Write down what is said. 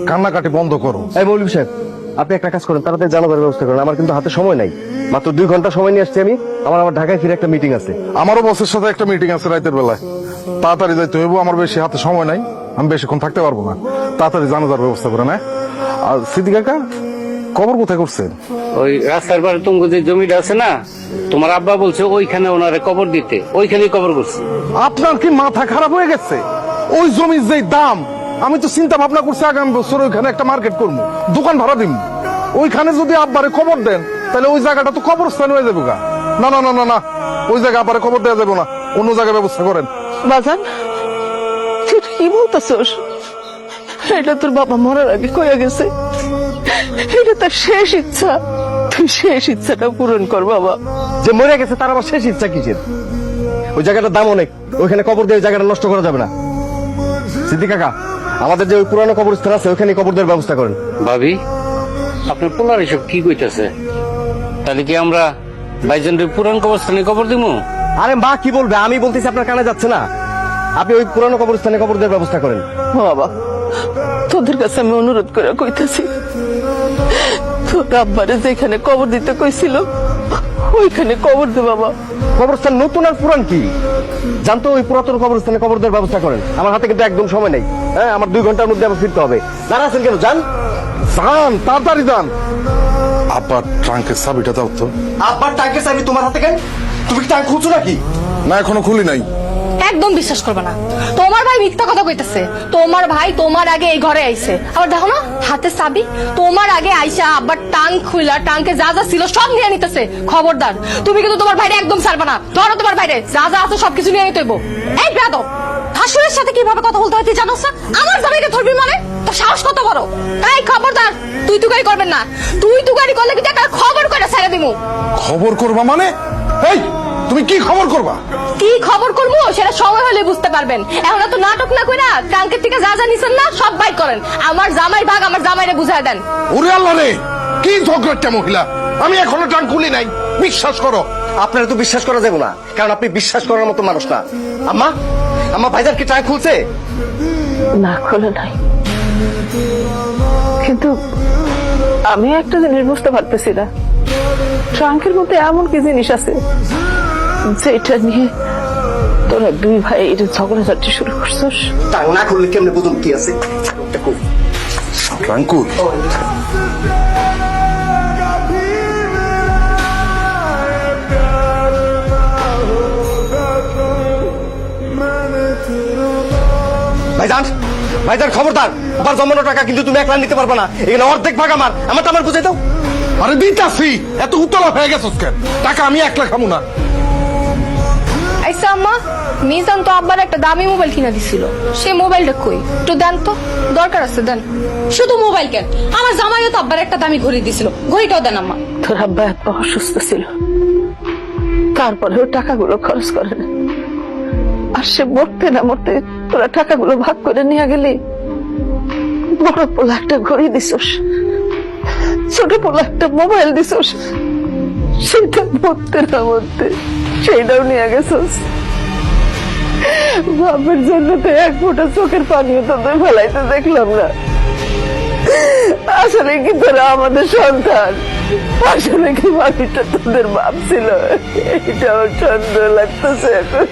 কান্নাকাটি বন্ধ করো। এই মৌলভী সাহেব, আপনি একটা কাজ করেন, তাড়াতাড়ি জানাজার ব্যবস্থা করেন। আমার কিন্তু হাতে সময় নাই, মাত্র 2 ঘন্টা সময় নিয়ে আসছি আমি। আমার ঢাকায় ফিরে একটা মিটিং আছে। আমারও বসের সাথে একটা মিটিং আছে রাতের বেলায়, তাড়াতাড়ি যাইতে হইব। আমার বেশি হাতে সময় নাই, আমি বেশিক্ষণ থাকতে পারবো না। তাড়াতাড়ি জানাজার ব্যবস্থা করেন। আর সিদ্দিক কাকা কবর কোথায় করছেন? ওই রাস্তার পারে তোমার যে জমিটা আছে না, তোমার আব্বা বলছে ওইখানে ওনারে কবর দিতে, ওইখানেই কবর করছে। আপনার কি মাথা খারাপ হয়ে গেছে? ওই জমির যে দাম, আমি তো চিন্তা ভাবনা করছি আগামী বছর ওইখানে একটা মার্কেট করবো, দোকান ভাড়া দিব। ওইখানে যদি আব্বারে কবর দেন তাহলে ওই জায়গাটা তো কবরস্থান হয়ে যাবো গা। না না না না না, ওই জায়গায় আব্বারে কবর দেওয়া যাবো না, অন্য জায়গায় ব্যবস্থা করেন। বাজান, তুই কি বলতেছস? এটা তোর বাবা মরার আগে কয়ে গেছে, এটা তার শেষ ইচ্ছা। তুই শেষ ইচ্ছাটা পূরণ কর বাবা। যে মরে গেছে তার আবার শেষ ইচ্ছা কিসের? ওই জায়গাটার দাম অনেক, ওইখানে কবর দিয়ে জায়গাটা নষ্ট করা যাবে না। সিদ্দিক কাকা, আমাদের যে ওই পুরানো কবরস্থান আছে ওইখানে কবর দেওয়ার ব্যবস্থা করেন। ভাবি, আপনার পোলার এসব কি কইতাছে? তাহলে কি আমরা ভাইজানের পুরান কবরস্থানে কবর দিব? আরে মা কি বলবে, আমি বলতেছি আপনার কানে যাচ্ছে না। আপনি ওই পুরানো কবরস্থানে কবর দেওয়ার ব্যবস্থা করেন। বাবা, তোদের কাছে আমি অনুরোধ করে কইতেছি, তোর আব্বারে যেখানে কবর দিতে কইছিল ওইখানে কবর দে বাবা। কবরস্থান নতুন আর পুরান কি জানতো? ওই পুরাতন কবরস্থানে কবর দেওয়ার ব্যবস্থা করেন। আমার হাতে কিন্তু একদম সময় নেই। হ্যাঁ, আমার 2 ঘন্টার মধ্যে আবার ফিরতে হবে। দাঁড়া আছেন কেন? যান যান, তাড়াতাড়ি যান। আব্বার ট্রাঙ্কের চাবিটা দাও তো। আব্বার ট্যাঙ্কের চাবি তোমার হাতে কেন? তুমি কি ট্যাঙ্ক খুঁজছো নাকি? না, এখনো খুলি নাই। একদম বিশ্বাস করবে না, তোমার ভাই মিথ্যা কথা কইতেছে। তোমার ভাই তোমার আগে এই ঘরে আইছে, আবার দেখো না হাতে চাবি। তোমার আগে আইসা আবার টাঙ্ক খুইলা টাঙ্কে যা যা ছিল সব নিয়ে নিতেছে। খবরদার, তুমি কিন্তু তোমার ভাইরে একদম ছাড়বে না। ধরো তোমার ভাইরে, যা যা আছে সবকিছু নিয়ে নিতে হইব। এই বেয়াদব, শাশুড়ির সাথে কিভাবে কথা বলতে হয় তুই জানোস না? আমার জামাইকে ধরবি মানে? তোর সাহস কত বড়? এই খবরদার, তুই তুকারি করবেন না। তুই তুকারি করলে কিন্তু একটা খবর করে ছেড়ে দিমু। খবর করবা মানে? এই তুমি কি খবর করবা? কি খবর করবো সেটা সময় হলে বুঝতে পারবেন। এখন তো নাটক না কইরা ট্রাঙ্কের থেকে যা যা নিছেন না সব বাইর করেন। আমার জামাই ভাগ আমার জামাইরে বুঝায় দেন। ওরে আল্লাহ রে, কি ঝগড়াটা মহিলা! আমি এখনো ট্রাঙ্ক খুলি নাই, বিশ্বাস করো। আপনারা তো বিশ্বাস করা যাবে না, কারণ আপনি বিশ্বাস করার মতো মানুষ না। আম্মা, আম্মা ভাইজান কি ট্রাঙ্ক খুলছে? না, খোলে নাই, কিন্তু আমি একটা জিনিস বুঝতে পারতেছি না। ট্রাঙ্কের মধ্যে এমন কি জিনিস আছে যেটা নিয়ে তোরা 2 ভাই এটা ঝগড়াঝাটি শুরু করছিস? ট্রাঙ্ক না খুললে কেমনে বুঝুন কি আছে? ট্রাঙ্ক খুল। ভাইজান, ভাইজান খবরদার, আমার জমানো টাকা কিন্তু তুমি একলা নিতে পারবে না। এখানে অর্ধেক ভাগ আমার, আমারটা আমার বুঝাই দাও। আরে দিতাছি, এত উতলা হয়ে গেছ কেন? টাকা আমি একলা খামু না। আইসা আম্মা, মিজান তো আব্বার একটা দামি মোবাইল কিনা দিছিল, সে মোবাইলটা কই? একটু দেন তো, দরকার আছে দেন। শুধু মোবাইল কেন, আমার জামাইও তো আব্বার একটা দামি ঘড়ি দিছিল, ঘড়িটাও দেন আম্মা। তোর আব্বা এত অসুস্থ ছিল, তারপরেও টাকাগুলো খরচ করে না। আর সে মরতে না মরতে তোরা টাকাগুলো ভাগ করে নিয়ে গেলি। বড় পোলা একটা ঘড়ি দিছস, ছোট পোলা একটা মোবাইল দিছস, সেটা মরতে না মরতে সেইটাও নিয়ে গেছস। বাপের জন্য তো 1 ফোঁটা চোখের পানিও তোদের ফেলাইতে দেখলাম না। আসলে কি তোরা আমাদের সন্তান? আসলে কি বাকিটা তোদের বাপ ছিল? এটাও সন্দেহ লাগতেছে এখন।